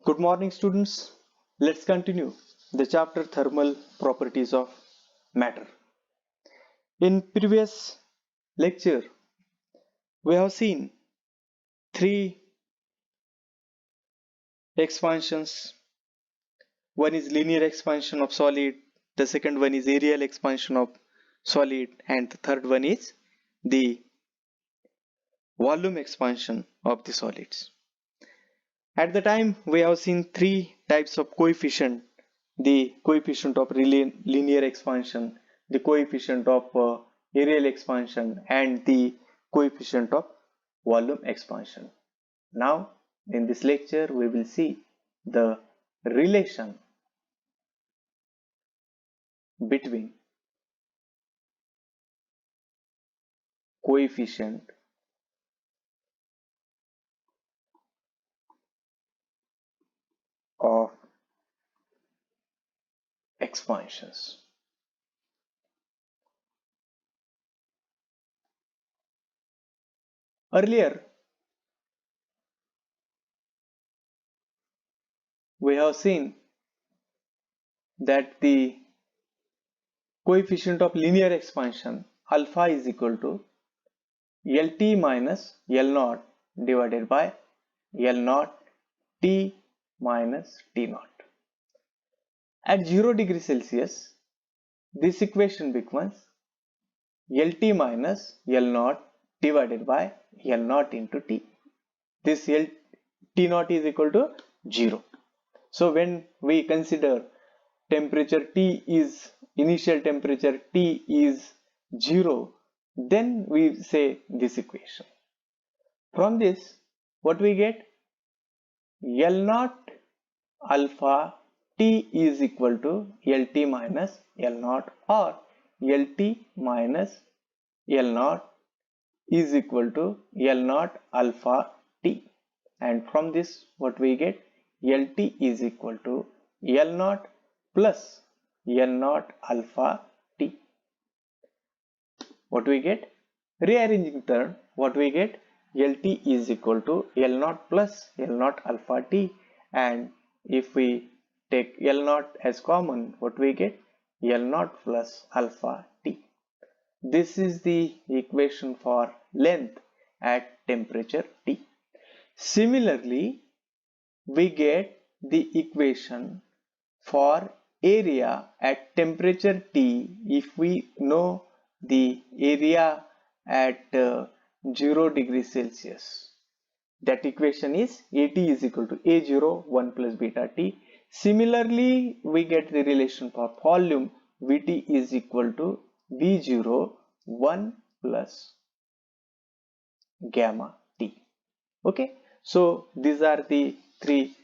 Good morning, students. Let's continue the chapter Thermal Properties of Matter. In previous lecture, we have seen three expansions. One is linear expansion of solid, the second one is areal expansion of solid, and the third one is the volume expansion of the solids. At the time, we have seen three types of coefficient: the coefficient of linear expansion, the coefficient of areal expansion, and the coefficient of volume expansion. Now, in this lecture, we will see the relation between coefficient of expansions. Earlier, we have seen that the coefficient of linear expansion alpha is equal to LT minus L naught divided by L naught T minus T naught. At 0 degree Celsius, this equation becomes LT minus L naught divided by L naught into T. This T naught is equal to 0. So when we consider temperature T is initial temperature T is 0, then we say this equation. From this, what we get? L naught alpha T is equal to LT minus L naught, or LT minus L naught is equal to L naught alpha T. And from this, what we get? LT is equal to L naught plus L naught alpha T. What we get? Rearranging term, what we get? LT is equal to L naught plus L naught alpha T, and if we take L naught as common, what we get? L naught plus alpha T. This is the equation for length at temperature T. Similarly, we get the equation for area at temperature T if we know the area at 0 degree Celsius. That equation is AT is equal to A0 1 plus beta T. Similarly, we get the relation for volume. Vt is equal to V0 1 plus gamma T. Okay, so these are the three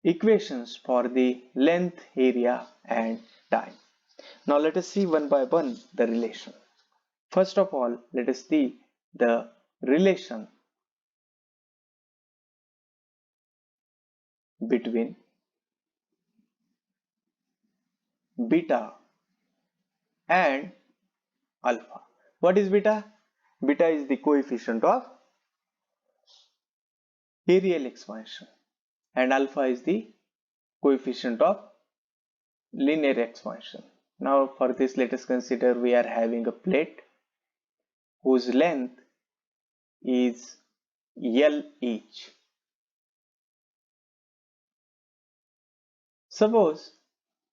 equations for the length, area, and time. Now let us see one by one the relation. First of all, let us see the relation between beta and alpha. What is beta? Beta is the coefficient of areal expansion, and alpha is the coefficient of linear expansion. Now for this, let us consider we are having a plate whose length is L each. Suppose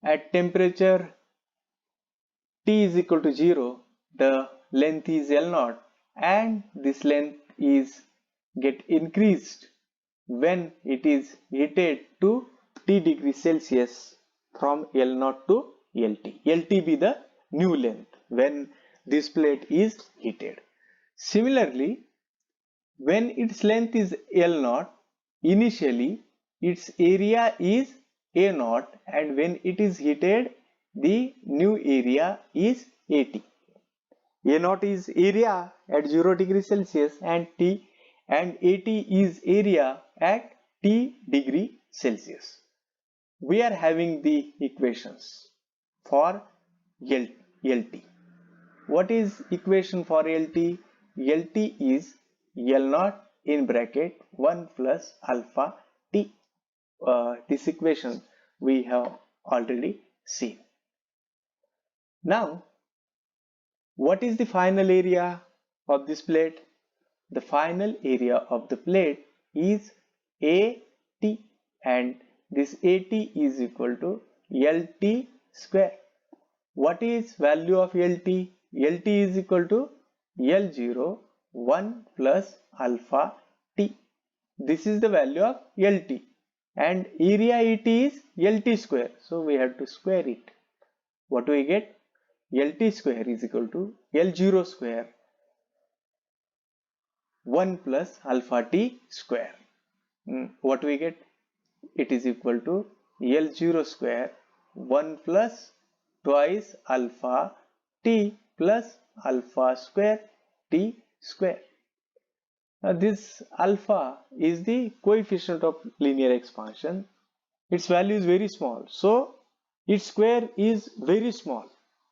at temperature T is equal to 0, the length is L naught, and this length is get increased when it is heated to T degree Celsius from L naught to LT. LT be the new length when this plate is heated. Similarly, when its length is L naught, initially its area is A naught, and when it is heated, the new area is AT. A naught is area at 0 degree Celsius, and AT is area at T degree Celsius. We are having the equations for LT. What is equation for LT? LT is L naught in bracket 1 plus alpha this equation we have already seen. Now, what is the final area of this plate? The final area of the plate is AT, and this AT is equal to LT square. What is value of LT? LT is equal to L0 1 plus alpha T. This is the value of LT, and area AT is LT square, so we have to square it. What do we get? LT square is equal to L0 square 1 plus alpha T square. What we get? It is equal to L0 square 1 plus twice alpha T plus alpha square T square. Now this alpha is the coefficient of linear expansion. Its value is very small, so its square is very small.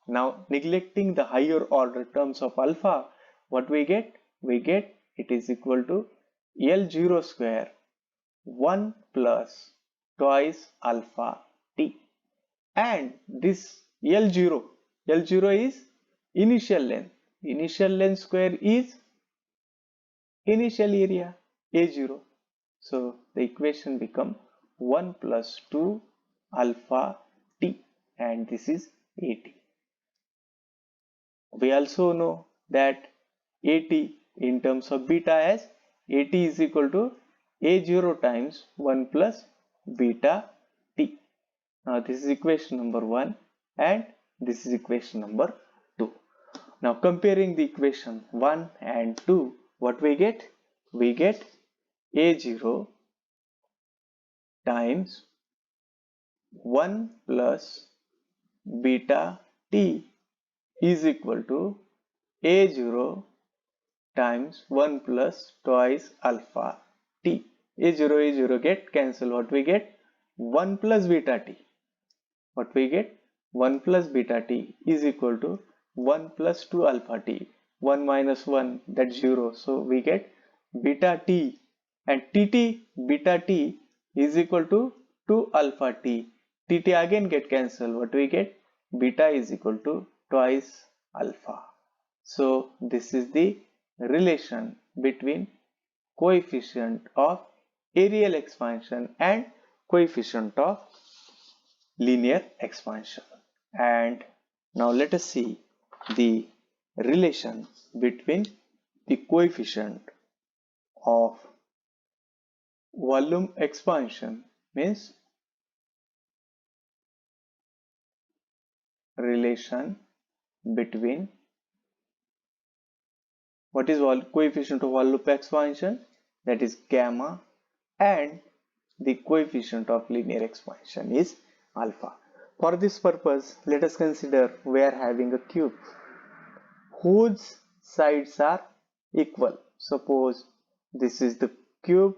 Now neglecting the higher order terms of alpha, what we get? We get it is equal to L0 square 1 plus twice alpha T, and this L0 is initial length square is initial area A0, so the equation become 1 plus 2 alpha T, and this is AT. We also know that AT in terms of beta as AT is equal to A0 times 1 plus beta T. Now this is equation number 1 and this is equation number 2. Now comparing the equation 1 and 2, what we get? We get A0 times 1 plus beta T is equal to A0 times 1 plus twice alpha T. A0 get cancel. What we get? 1 plus beta T. What we get? 1 plus beta T is equal to 1 plus 2 alpha T. 1 minus 1, that's 0. So we get beta T, and TT beta T is equal to 2 alpha T. TT again get cancelled. What we get? Beta is equal to twice alpha. So this is the relation between coefficient of areal expansion and coefficient of linear expansion. And now let us see the relation between the coefficient of volume expansion, means relation between what is coefficient of volume expansion, that is gamma, and the coefficient of linear expansion is alpha. For this purpose, let us consider we are having a cube whose sides are equal. Suppose this is the cube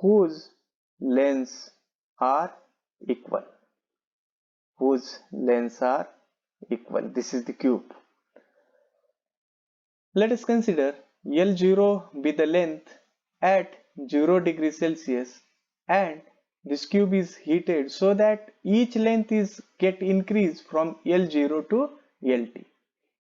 whose lengths are equal. Whose lengths are equal. This is the cube. Let us consider L0 be the length at 0 degree Celsius, and this cube is heated so that each length is get increased from L0 to LT.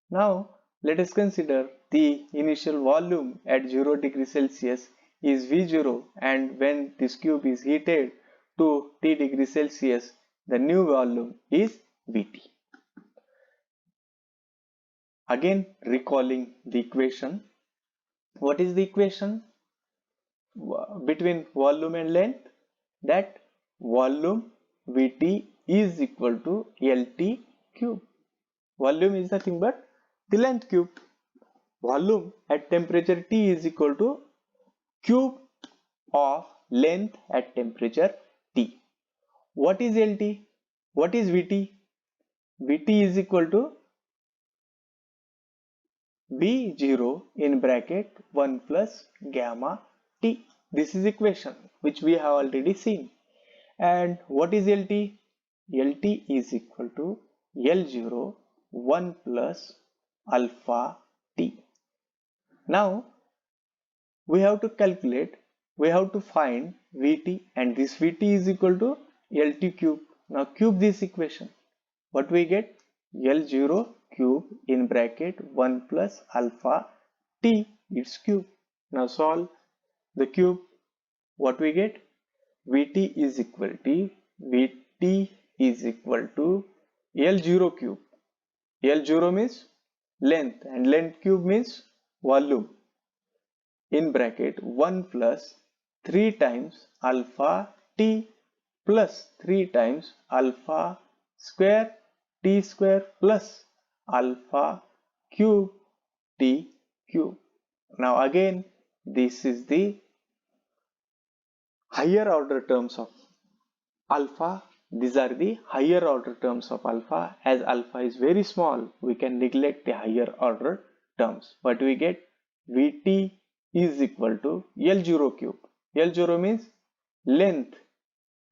Now let us consider the initial volume at 0 degree Celsius is V0, and when this cube is heated to T degree Celsius, the new volume is Vt. Again recalling the equation. What is the equation between volume and length? That volume Vt is equal to LT cube. Volume is nothing but the length cube. Volume at temperature T is equal to cube of length at temperature T. What is LT? What is Vt? Vt is equal to V0 in bracket 1 plus gamma T. This is equation which we have already seen. And what is LT? LT is equal to L0 1 plus alpha T. Now we have to calculate we have to find Vt, and this Vt is equal to Lt cube. Now cube this equation. What we get? L0 cube in bracket 1 plus alpha t, its cube. Now solve the cube. What we get? Vt is equal to L0 cube. L0 means length and length cube means volume, in bracket 1 plus 3 times alpha t plus 3 times alpha square t square plus alpha cube t cube. Now again, this is the higher order terms of alpha. These are the higher order terms of alpha. As alpha is very small, we can neglect the higher order terms. But we get Vt is equal to L0 cube. L0 means length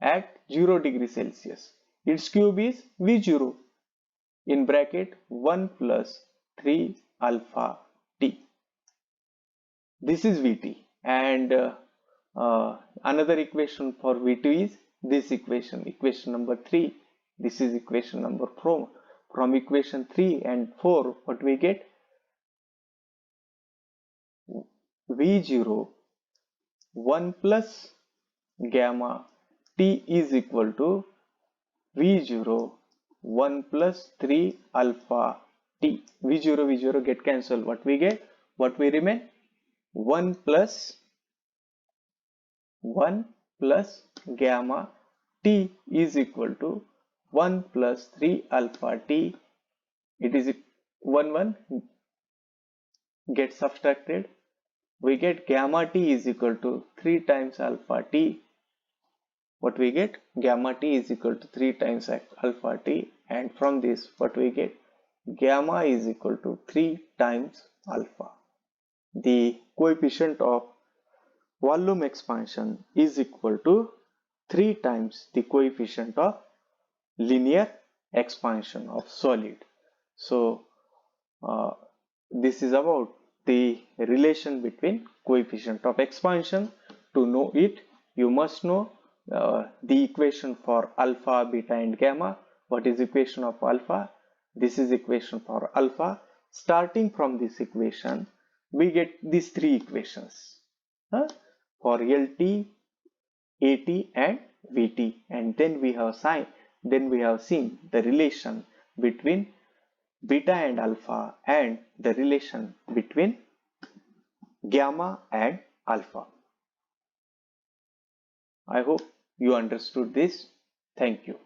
at 0 degree Celsius. Its cube is V0 in bracket 1 plus 3 alpha t. This is Vt, and another equation for V2 is this equation, equation number 3. This is equation number 4. From equation 3 and 4, what we get? V0 1 plus gamma t is equal to V0 1 plus 3 alpha t. V0 get cancelled. What we get? What we remain? 1 plus gamma t is equal to 1 plus 3 alpha t. It is 1 gets subtracted. We get gamma t is equal to 3 times alpha t. What we get? Gamma t is equal to 3 times alpha t, and from this what we get? Gamma is equal to 3 times alpha. The coefficient of volume expansion is equal to 3 times the coefficient of linear expansion of solid. So this is about the relation between coefficient of expansion. To know it, you must know the equation for alpha, beta and gamma. What is equation of alpha? This is equation for alpha. Starting from this equation, we get these three equations for Lt, At and Vt, and then we have seen the relation between beta and alpha and the relation between gamma and alpha. I hope you understood this. Thank you.